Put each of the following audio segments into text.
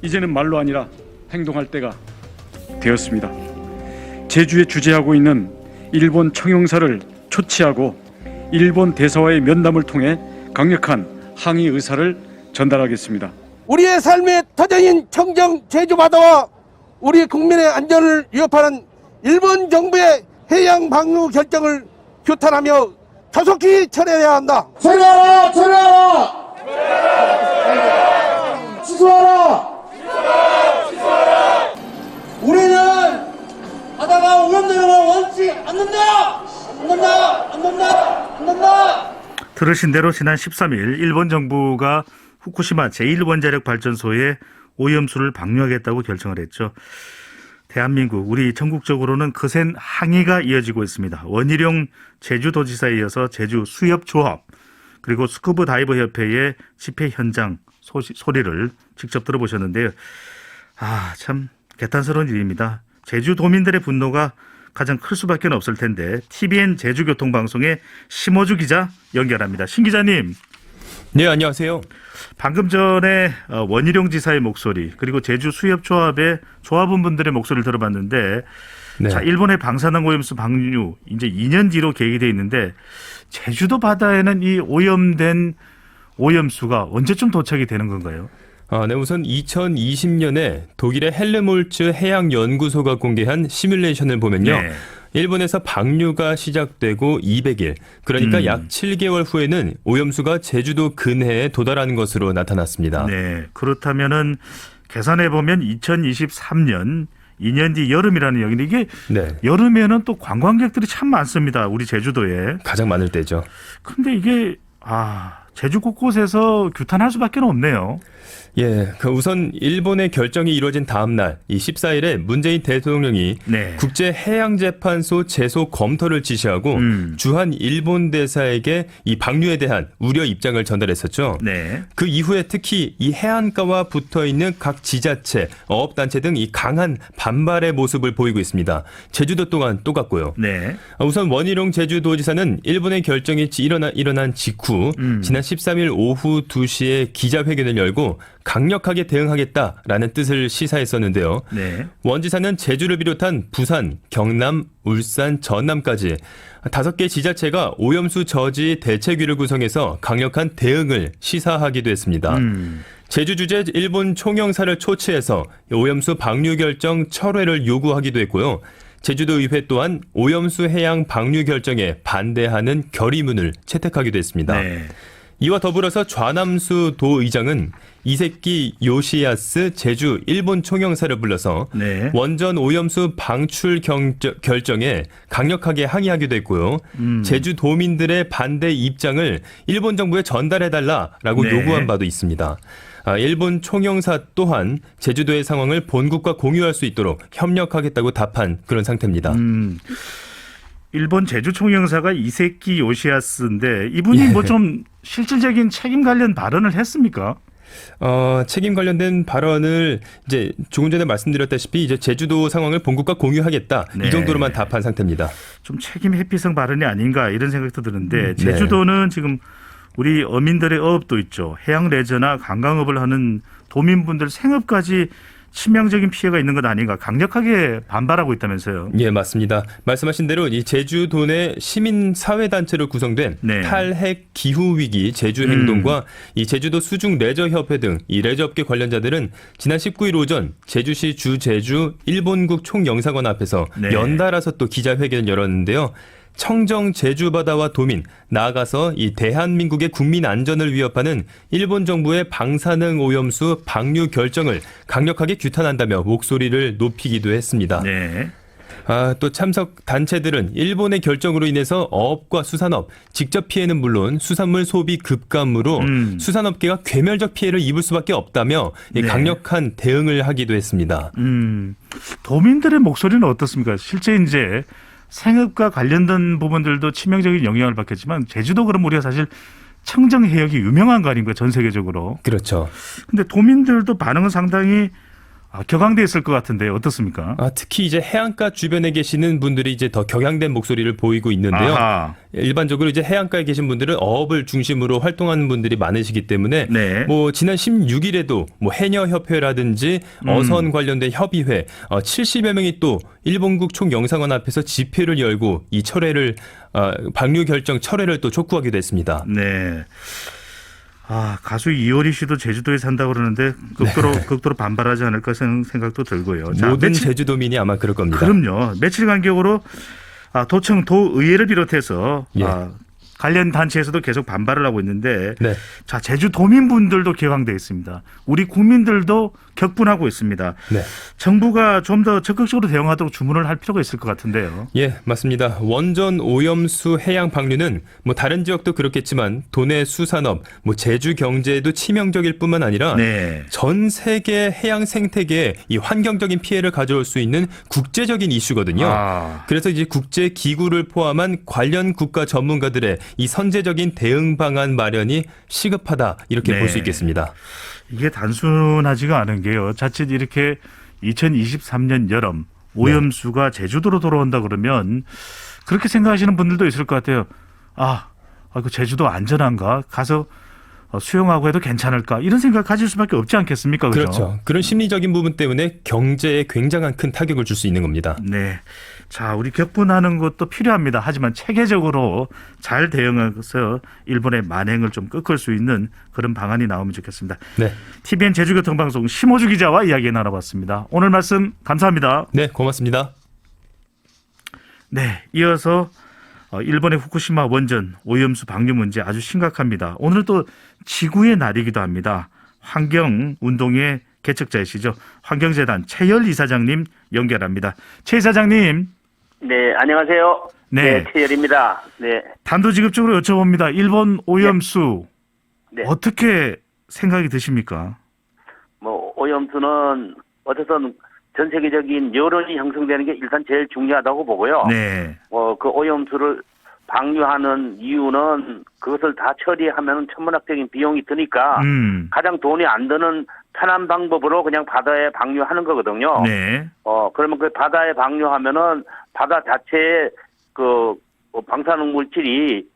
이제는 말로 아니라 행동할 때가 되었습니다. 제주에 주재하고 있는 일본 청영사를 초치하고 일본 대사와의 면담을 통해 강력한 항의 의사를 전달하겠습니다. 우리의 삶의 터전인 청정 제주바다와 우리 국민의 안전을 위협하는 일본 정부의 해양 방류 결정을 규탄하며 조속히 철회해야 한다. 철회하라! 철회하라! 취소하라! 우리는 바다가 오염되는 걸 원치 않는다! 않는다! 들으신 대로 지난 13일 일본 정부가 후쿠시마 제1원자력 발전소에 오염수를 방류하겠다고 결정을 했죠. 대한민국, 우리 전국적으로는 거센 항의가 이어지고 있습니다. 원희룡 제주도지사에 이어서 제주수협조합 그리고 스쿠버 다이버 협회의 집회 현장 소리를 직접 들어보셨는데요. 참 개탄스러운 일입니다. 제주도민들의 분노가 가장 클 수밖에 없을 텐데 TVN 제주교통방송의 심호주 기자 연결합니다. 신 기자님. 네, 안녕하세요. 방금 전에 원희룡 지사의 목소리 그리고 제주수협조합의 조합원분들의 목소리를 들어봤는데 네. 자, 일본의 방사능 오염수 방류 이제 2년 뒤로 계획이 돼 있는데 제주도 바다에는 이 오염된 오염수가 언제쯤 도착이 되는 건가요? 네, 우선 2020년에 독일의 헬르몰츠 해양연구소가 공개한 시뮬레이션을 보면요. 네. 일본에서 방류가 시작되고 200일, 그러니까 약 7개월 후에는 오염수가 제주도 근해에 도달하는 것으로 나타났습니다. 네, 그렇다면은 계산해 보면 2023년 2년 뒤 여름이라는 얘기인데 이게 네. 여름에는 또 관광객들이 참 많습니다. 우리 제주도에. 가장 많을 때죠. 근데 이게 제주 곳곳에서 규탄할 수밖에 없네요. 예, 우선 일본의 결정이 이루어진 다음 날, 이 14일에 문재인 대통령이 네. 국제해양재판소 제소 검토를 지시하고 주한 일본 대사에게 이 방류에 대한 우려 입장을 전달했었죠. 네. 그 이후에 특히 이 해안가와 붙어 있는 각 지자체, 어업단체 등 이 강한 반발의 모습을 보이고 있습니다. 제주도 또한 똑같고요. 네. 우선 원희룡 제주도지사는 일본의 결정이 일어난 직후 지난 13일 오후 2시에 기자회견을 열고 강력하게 대응하겠다라는 뜻을 시사했었는데요. 네. 원 지사는 제주를 비롯한 부산, 경남, 울산, 전남까지 5개 지자체가 오염수 저지 대책위를 구성해서 강력한 대응을 시사하기도 했습니다. 제주 주재 일본 총영사를 초치해서 오염수 방류 결정 철회를 요구하기도 했고요. 제주도 의회 또한 오염수 해양 방류 결정에 반대하는 결의문을 채택하기도 했습니다. 네. 이와 더불어서 좌남수 도의장은 이세키 요시야스 제주 일본 총영사를 불러서 네. 원전 오염수 방출 결정에 강력하게 항의하기도 했고요. 제주도민들의 반대 입장을 일본 정부에 전달해달라라고 네. 요구한 바도 있습니다. 일본 총영사 또한 제주도의 상황을 본국과 공유할 수 있도록 협력하겠다고 답한 그런 상태입니다. 일본 제주총영사가 이세키 요시야스인데 이분이 뭐 좀 실질적인 책임 관련 발언을 했습니까? 책임 관련된 발언을 이제 조금 전에 말씀드렸다시피 이제 제주도 상황을 본국과 공유하겠다 네. 이 정도로만 답한 상태입니다. 좀 책임 회피성 발언이 아닌가 이런 생각도 드는데 제주도는 지금 우리 어민들의 어업도 있죠. 해양 레저나 관광업을 하는 도민분들 생업까지 치명적인 피해가 있는 것 아닌가 강력하게 반발하고 있다면서요. 예, 맞습니다. 말씀하신 대로 이 제주도 내 시민사회단체로 구성된 네. 탈핵 기후위기 제주행동과 이 제주도 수중 레저협회 등 이 레저업계 관련자들은 지난 19일 오전 제주시 주제주 일본국 총영사관 앞에서 네. 연달아서 또 기자회견을 열었는데요. 청정 제주바다와 도민, 나아가서 이 대한민국의 국민 안전을 위협하는 일본 정부의 방사능 오염수 방류 결정을 강력하게 규탄한다며 목소리를 높이기도 했습니다. 네. 또 참석 단체들은 일본의 결정으로 인해서 어업과 수산업, 직접 피해는 물론 수산물 소비 급감으로 수산업계가 괴멸적 피해를 입을 수밖에 없다며 네. 강력한 대응을 하기도 했습니다. 도민들의 목소리는 어떻습니까? 실제 이제 생업과 관련된 부분들도 치명적인 영향을 받겠지만 제주도 그럼 우리가 사실 청정 해역이 유명한 거 아닙니까? 전 세계적으로. 그렇죠. 근데 도민들도 반응은 상당히 격앙돼 있을 것 같은데 어떻습니까? 특히 이제 해안가 주변에 계시는 분들이 이제 더 격양된 목소리를 보이고 있는데요. 아하. 일반적으로 이제 해안가에 계신 분들은 어업을 중심으로 활동하는 분들이 많으시기 때문에 네. 뭐 지난 16일에도 뭐 해녀협회라든지 어선 관련된 협의회 70여 명이 또 일본국 총영사관 앞에서 집회를 열고 이 철회를 방류 결정 철회를 또 촉구하기도 했습니다. 네. 가수 이효리 씨도 제주도에 산다고 그러는데 극도로 반발하지 않을까 생각도 들고요. 자, 모든 제주도민이 아마 그럴 겁니다. 그럼요. 며칠 간격으로 도청 도의회를 비롯해서 예. 관련 단체에서도 계속 반발을 하고 있는데 네. 자, 제주도민분들도 격앙돼 있습니다. 우리 국민들도 격분하고 있습니다. 네. 정부가 좀 더 적극적으로 대응하도록 주문을 할 필요가 있을 것 같은데요. 예, 맞습니다. 원전 오염수 해양 방류는 뭐 다른 지역도 그렇겠지만 도내 수산업, 뭐 제주 경제에도 치명적일 뿐만 아니라 네. 전 세계 해양 생태계에 이 환경적인 피해를 가져올 수 있는 국제적인 이슈거든요. 그래서 이제 국제 기구를 포함한 관련 국가 전문가들의 이 선제적인 대응 방안 마련이 시급하다 이렇게 네. 볼 수 있겠습니다. 이게 단순하지가 않은 게요. 자칫 이렇게 2023년 여름 오염수가 제주도로 돌아온다 그러면 그렇게 생각하시는 분들도 있을 것 같아요. 그 제주도 안전한가? 가서 수영하고 해도 괜찮을까? 이런 생각 가질 수밖에 없지 않겠습니까? 그렇죠. 그런 심리적인 부분 때문에 경제에 굉장한 큰 타격을 줄 수 있는 겁니다. 네. 자, 우리 격분하는 것도 필요합니다. 하지만 체계적으로 잘 대응해서 일본의 만행을 좀 꺾을 수 있는 그런 방안이 나오면 좋겠습니다. 네. TVN 제주교통방송 심호주 기자와 이야기 나눠봤습니다. 오늘 말씀 감사합니다. 네, 고맙습니다. 네, 이어서 일본의 후쿠시마 원전 오염수 방류 문제 아주 심각합니다. 오늘 또 지구의 날이기도 합니다. 환경운동의 개척자이시죠. 환경재단 최열 이사장님 연결합니다. 최 이사장님. 네, 안녕하세요. 네. 최열입니다. 네. 단도직입적으로 여쭤봅니다. 일본 오염수 네. 어떻게 생각이 드십니까? 뭐, 오염수는 어쨌든 전 세계적인 여론이 형성되는 게 일단 제일 중요하다고 보고요. 네. 그 오염수를 방류하는 이유는 그것을 다 처리하면 천문학적인 비용이 드니까 가장 돈이 안 드는 편한 방법으로 그냥 바다에 방류하는 거거든요. 네. 그러면 그 바다에 방류하면은 바다 자체에 방사능 물질이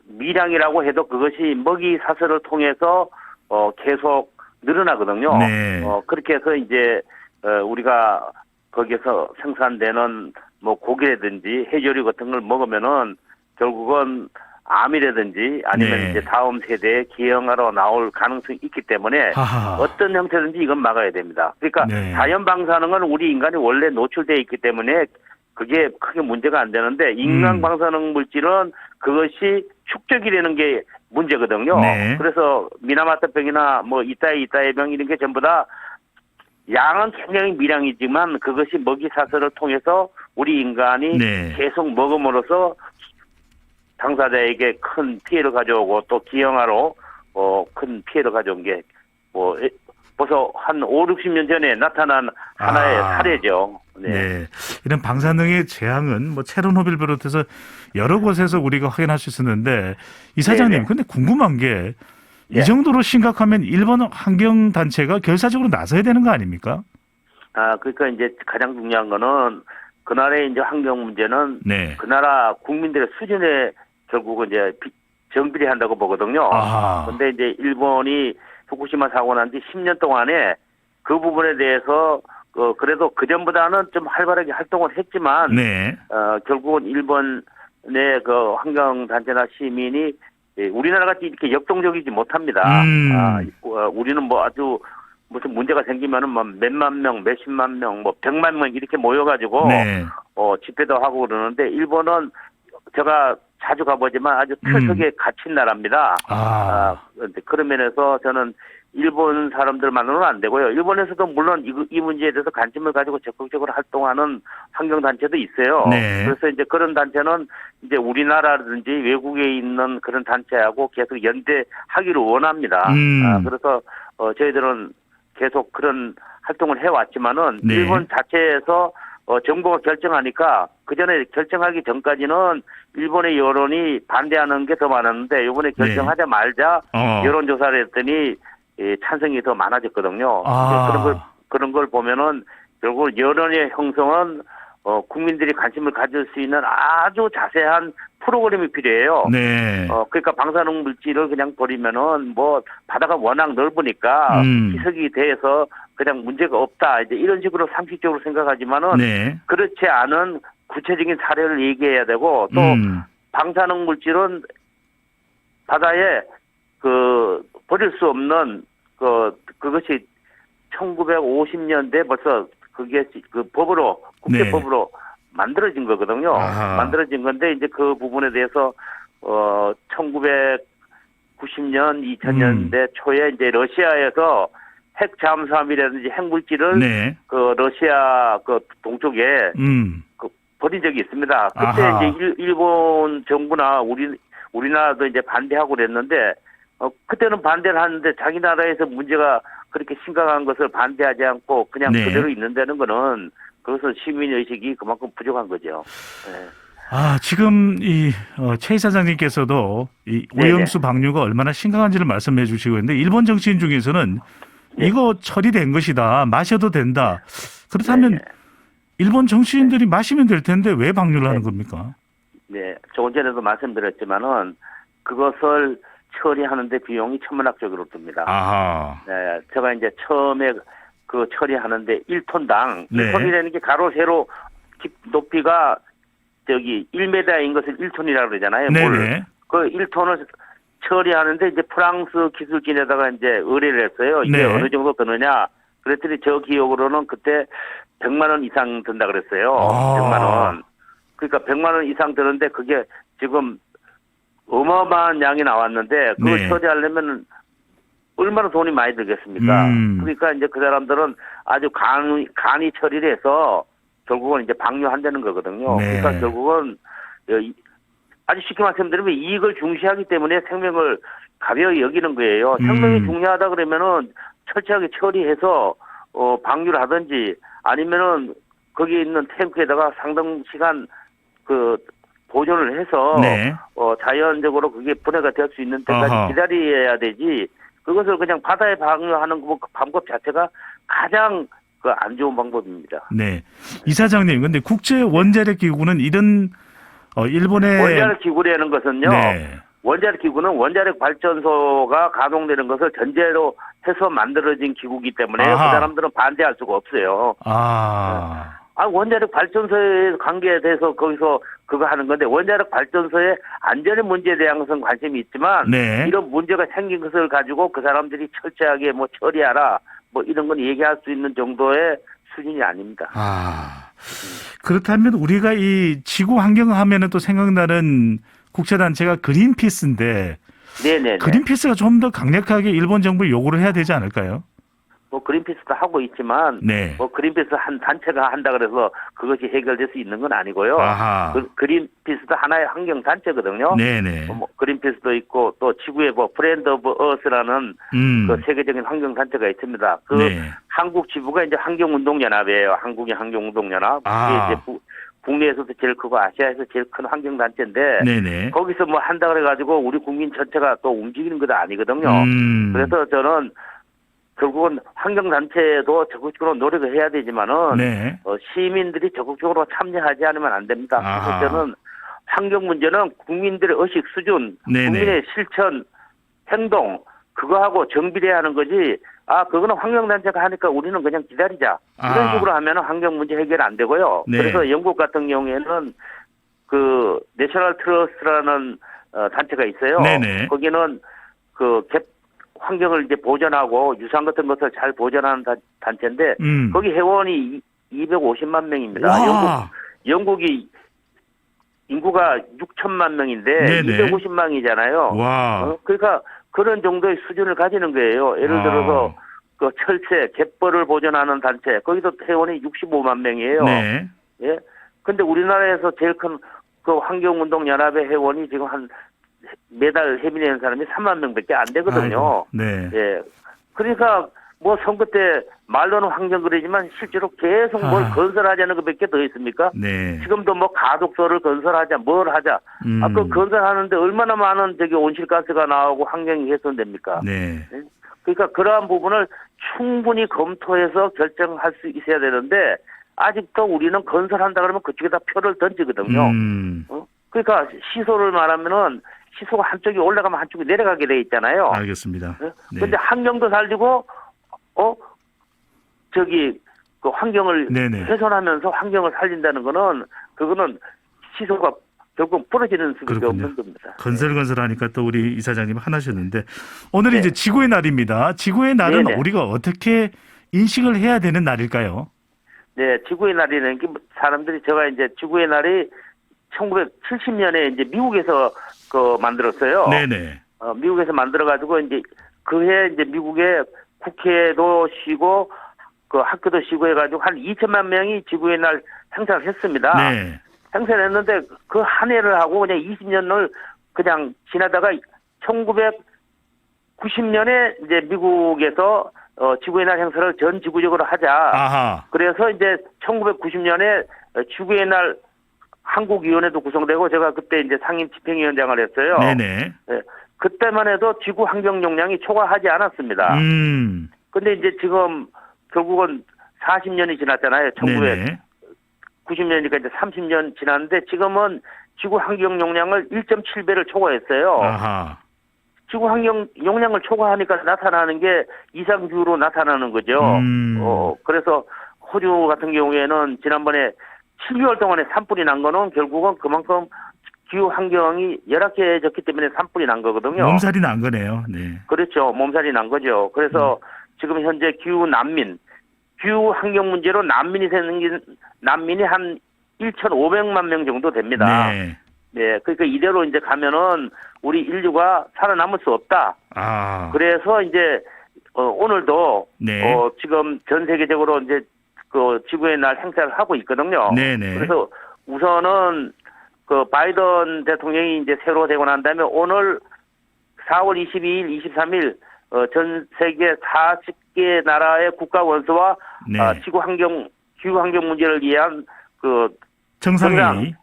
미량이라고 해도 그것이 먹이 사슬을 통해서 계속 늘어나거든요. 네. 그렇게 해서 이제 우리가 거기서 생산되는 뭐 고기라든지 해조류 같은 걸 먹으면은 결국은 암이라든지 아니면 네. 이제 다음 세대에 기형하러 나올 가능성이 있기 때문에 하하. 어떤 형태든지 이건 막아야 됩니다. 그러니까 네. 자연 방사능은 우리 인간이 원래 노출되어 있기 때문에 그게 크게 문제가 안 되는데 인간 방사능 물질은 그것이 축적이 되는 게 문제거든요. 네. 그래서 미나마타병이나 뭐 이따이병 이런 게 전부 다 양은 굉장히 미량이지만 그것이 먹이 사슬을 통해서 우리 인간이 네. 계속 먹음으로써 당사자에게 큰 피해를 가져오고 또 기형아로 큰 피해를 가져온 게 벌써 한 5, 60년 전에 나타난 하나의 사례죠. 네. 네. 이런 방사능의 재앙은 뭐 체르노빌 비롯해서 여러 곳에서 우리가 확인할 수 있었는데 이사장님, 네네. 근데 궁금한 게 이 네. 정도로 심각하면 일본 환경단체가 결사적으로 나서야 되는 거 아닙니까? 그러니까 이제 가장 중요한 거는 그 나라의 이제 환경 문제는 네. 그 나라 국민들의 수준에 결국은 이제 정비례 한다고 보거든요. 그런데 이제 일본이 후쿠시마 사고 난 뒤 10년 동안에 그 부분에 대해서 그래도 그 전보다는 좀 활발하게 활동을 했지만 네. 결국은 일본의 그 환경 단체나 시민이 우리나라 같이 이렇게 역동적이지 못합니다. 우리는 뭐 아주 무슨 문제가 생기면은 뭐 몇만 명, 몇십만 명, 뭐 100만 명 이렇게 모여가지고 네. 집회도 하고 그러는데 일본은 제가 자주 가보지만 아주 철석에 갇힌 나라입니다. 그런 면에서 저는 일본 사람들만으로는 안 되고요. 일본에서도 물론 이 문제에 대해서 관심을 가지고 적극적으로 활동하는 환경단체도 있어요. 네. 그래서 이제 그런 단체는 이제 우리나라든지 외국에 있는 그런 단체하고 계속 연대하기를 원합니다. 그래서 저희들은 계속 그런 활동을 해왔지만은 네. 일본 자체에서 정부가 결정하니까 그 전에 결정하기 전까지는 일본의 여론이 반대하는 게 더 많았는데 이번에 결정하자마자 여론조사를 했더니 찬성이 더 많아졌거든요. 그런 걸 그런 걸 보면은 결국 여론의 형성은 국민들이 관심을 가질 수 있는 아주 자세한 프로그램이 필요해요. 네. 그러니까 방사능 물질을 그냥 버리면은 뭐 바다가 워낙 넓으니까 희석이 돼서 그냥 문제가 없다. 이제 이런 식으로 상식적으로 생각하지만은 네. 그렇지 않은 구체적인 사례를 얘기해야 되고 또 방사능 물질은 바다에 버릴 수 없는 그것이 1950년대 벌써 그게 법으로 국제법으로 만들어진 거거든요. 아하. 만들어진 건데 이제 그 부분에 대해서 1990년 2000년대 초에 이제 러시아에서 핵 잠수함이라든지 핵물질을 네. 그 러시아 그 동쪽에 버린 적이 있습니다. 그때 아하. 이제 일본 정부나 우리나라도 이제 반대하고 그랬는데 그때는 반대를 하는데 자기 나라에서 문제가 그렇게 심각한 것을 반대하지 않고 그냥 네. 그대로 있는다는 거는 그것은 시민의식이 그만큼 부족한 거죠. 네. 지금 최 이사장님께서도 이 네네. 오염수 방류가 얼마나 심각한지를 말씀해 주시고 있는데 일본 정치인 중에서는 이거 처리된 것이다. 마셔도 된다. 그렇다면 네네. 일본 정치인들이 마시면 될 텐데 왜 방류를 하는 겁니까? 네, 조금 전에도 말씀드렸지만은 그것을 처리하는데 비용이 천문학적으로 듭니다. 아하. 네, 제가 이제 처음에 그 처리하는데 1톤당 네. 1톤이라는 게 가로 세로 높이가 1m인 것을 1톤이라고 그러잖아요. 네네. 그 1톤을 처리하는데 이제 프랑스 기술진에다가 이제 의뢰를 했어요. 이게 네. 어느 정도 드느냐. 그랬더니 저 기억으로는 그때 100만 원 이상 든다 그랬어요. 100만 원. 그러니까 100만 원 이상 드는데 그게 지금 어마어마한 양이 나왔는데 그걸 네. 처리하려면 얼마나 돈이 많이 들겠습니까? 그러니까 이제 그 사람들은 아주 간이 처리를 해서 결국은 이제 방류한다는 거거든요. 네. 그러니까 결국은 아주 쉽게 말씀드리면 이익을 중시하기 때문에 생명을 가벼이 여기는 거예요. 생명이 중요하다 그러면은 철저하게 처리해서 방류를 하든지 아니면은 거기 있는 탱크에다가 상당 시간 보존을 해서 네. 자연적으로 그게 분해가 될 수 있는 때까지 아하. 기다려야 되지. 그것을 그냥 바다에 방류하는 그 방법 자체가 가장 안 좋은 방법입니다. 네. 이사장님, 근데 국제 원자력 기구는 이런 일본의 원자력 기구라는 것은요. 네. 원자력 기구는 원자력 발전소가 가동되는 것을 전제로 해서 만들어진 기구이기 때문에 아하. 그 사람들은 반대할 수가 없어요. 원자력 발전소에 관계돼서 거기서 그거 하는 건데 원자력 발전소의 안전의 문제에 대한 것은 관심이 있지만 네. 이런 문제가 생긴 것을 가지고 그 사람들이 철저하게 처리하라 이런 건 얘기할 수 있는 정도의 수준이 아닙니다. 그렇다면 우리가 이 지구 환경 하면은 또 생각나는 국제단체가 그린피스인데 네네. 그린피스가 좀 더 강력하게 일본 정부에 요구를 해야 되지 않을까요? 그린피스도 하고 있지만 네. 그린피스 한 단체가 한다 그래서 그것이 해결될 수 있는 건 아니고요. 아하. 그린피스도 하나의 환경 단체거든요. 네네. 그린피스도 있고 또 지구의 프렌드 오브 어스라는 그 세계적인 환경 단체가 있습니다. 네. 한국 지부가 이제 환경운동연합이에요. 한국의 환경운동연합. 그게 이제 국내에서도 제일 크고 아시아에서 제일 큰 환경 단체인데 네네. 거기서 한다 그래가지고 우리 국민 전체가 또 움직이는 것도 아니거든요. 그래서 저는 결국은 환경단체도 적극적으로 노력을 해야 되지만은 네. 시민들이 적극적으로 참여하지 않으면 안 됩니다. 아하. 그래서 저는 환경 문제는 국민들의 의식 수준, 네네. 국민의 실천, 행동 그거하고 정비돼야 하는 거지. 그거는 환경단체가 하니까 우리는 그냥 기다리자. 이런 식으로 하면 환경 문제 해결 안 되고요. 네. 그래서 영국 같은 경우에는 내셔널 트러스트라는 단체가 있어요. 네네. 거기는 환경을 이제 보존하고 유산 같은 것을 잘 보존하는 단체인데 거기 회원이 250만 명입니다. 영국이 인구가 6천만 명인데 네네. 250만이잖아요. 와. 그러니까 그런 정도의 수준을 가지는 거예요. 예를 들어서 철새, 갯벌을 보존하는 단체 거기도 회원이 65만 명이에요. 네. 예. 근데 우리나라에서 제일 큰 환경운동연합의 회원이 지금 매달 회비내는 사람이 3만 명밖에 안 되거든요. 아이고, 네. 예. 그러니까 선거 때 말로는 환경 그러지만 실제로 계속 뭘 건설하자는 것밖에 더 있습니까? 네. 지금도 가독소를 건설하자, 뭘 하자. 그 건설하는데 얼마나 많은 온실가스가 나오고 환경이 훼손됩니까? 네. 예? 그러니까 그러한 부분을 충분히 검토해서 결정할 수 있어야 되는데 아직도 우리는 건설한다 그러면 그쪽에다 표를 던지거든요. 그러니까 시소를 말하면은 시소가 한쪽이 올라가면 한쪽이 내려가게 돼 있잖아요. 알겠습니다. 그런데 환경도 살리고 그 환경을 네네. 훼손하면서 환경을 살린다는 거는 그거는 시소가 결국 부러지는 수밖에 그렇군요. 없는 겁니다. 건설하니까 또 우리 이사장님 하나셨는데 오늘이 네. 이제 지구의 날입니다. 지구의 날은 네네. 우리가 어떻게 인식을 해야 되는 날일까요? 네, 지구의 날이라는 게 사람들이 제가 이제 지구의 날이 1970년에 이제 미국에서 만들었어요. 네네. 미국에서 만들어가지고 이제 그해 이제 미국의 국회도 쉬고 그 학교도 쉬고 해가지고 한 2천만 명이 지구의 날 행사를 했습니다. 네. 행사를 했는데 그 한 해를 하고 그냥 20년을 그냥 지나다가 1990년에 이제 미국에서 지구의 날 행사를 전 지구적으로 하자. 아하. 그래서 이제 1990년에 지구의 날 한국위원회도 구성되고 제가 그때 이제 상임 집행위원장을 했어요. 네네. 네, 그때만 해도 지구 환경 용량이 초과하지 않았습니다. 근데 이제 지금 결국은 40년이 지났잖아요. 네네. 1990년이니까 이제 30년 지났는데 지금은 지구 환경 용량을 1.7배를 초과했어요. 아하. 지구 환경 용량을 초과하니까 나타나는 게 이상기후로 나타나는 거죠. 그래서 호주 같은 경우에는 지난번에 7개월 동안에 산불이 난 거는 결국은 그만큼 기후 환경이 열악해졌기 때문에 산불이 난 거거든요. 몸살이 난 거네요. 네. 그렇죠. 몸살이 난 거죠. 그래서 지금 현재 기후 환경 문제로 난민이 한 1,500만 명 정도 됩니다. 네. 네, 그러니까 이대로 이제 가면은 우리 인류가 살아남을 수 없다. 아. 그래서 이제 오늘도 네. 지금 전 세계적으로 이제 그 지구의 날 행사를 하고 있거든요. 네네. 그래서 우선은 그 바이든 대통령이 이제 새로 되고 난 다음에 오늘 4월 22일, 23일 전 세계 40개 나라의 국가 원수와 네. 기후 환경 문제를 위한 그 정상회의.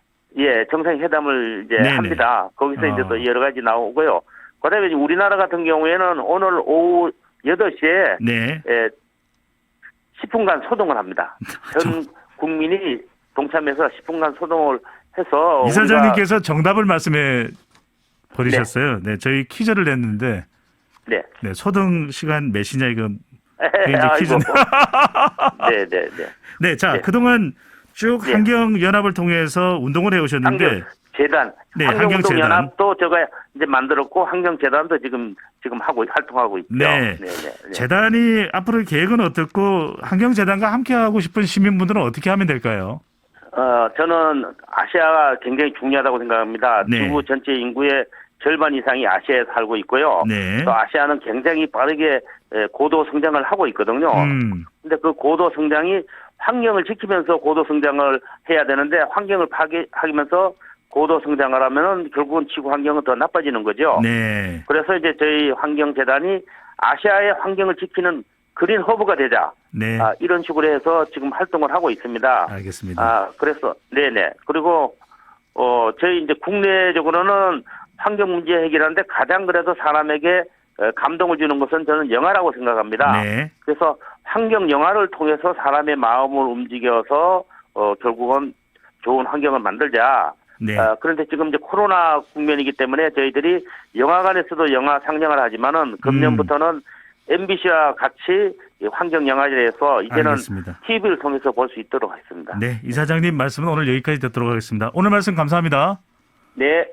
정상회담을 이제 네네. 합니다. 거기서 이제 또 여러 가지 나오고요. 그다음에 이제 우리나라 같은 경우에는 오늘 오후 8시에 네. 10분간 소동을 합니다. 전 국민이 동참해서 10분간 소동을 해서 이사장님께서 정답을 말씀해 버리셨어요. 네. 저희 퀴즈를 냈는데 네. 네, 소등 시간 몇이냐 이거 그게 이제 퀴즈인데. 네. 네, 자, 네. 그동안 쭉 네. 환경연합을 통해서 운동을 해오셨는데 환경재단, 네, 환경운동연합도 제가 이제 만들었고 환경재단도 지금 활동하고 있죠. 네. 네. 재단이 앞으로 계획은 어떻고 환경재단과 함께하고 싶은 시민분들은 어떻게 하면 될까요? 저는 아시아가 굉장히 중요하다고 생각합니다. 네. 지구 전체 인구의 절반 이상이 아시아에 살고 있고요. 네. 또 아시아는 굉장히 빠르게 고도 성장을 하고 있거든요. 근데 그 고도 성장이 환경을 지키면서 고도 성장을 해야 되는데 환경을 파괴하면서 고도 성장을 하면은 결국은 지구 환경은 더 나빠지는 거죠. 네. 그래서 이제 저희 환경재단이 아시아의 환경을 지키는 그린 허브가 되자. 네. 이런 식으로 해서 지금 활동을 하고 있습니다. 알겠습니다. 그래서 네네. 그리고 저희 이제 국내적으로는 환경 문제 해결하는데 가장 그래도 사람에게 감동을 주는 것은 저는 영화라고 생각합니다. 네. 그래서 환경 영화를 통해서 사람의 마음을 움직여서 결국은 좋은 환경을 만들자. 네. 그런데 지금 이제 코로나 국면이기 때문에 저희들이 영화관에서도 영화 상영을 하지만은 금년부터는 MBC와 같이 환경 영화제를 해서 이제는 알겠습니다. TV를 통해서 볼 수 있도록 했습니다. 네, 이사장님 말씀은 오늘 여기까지 듣도록 하겠습니다. 오늘 말씀 감사합니다. 네.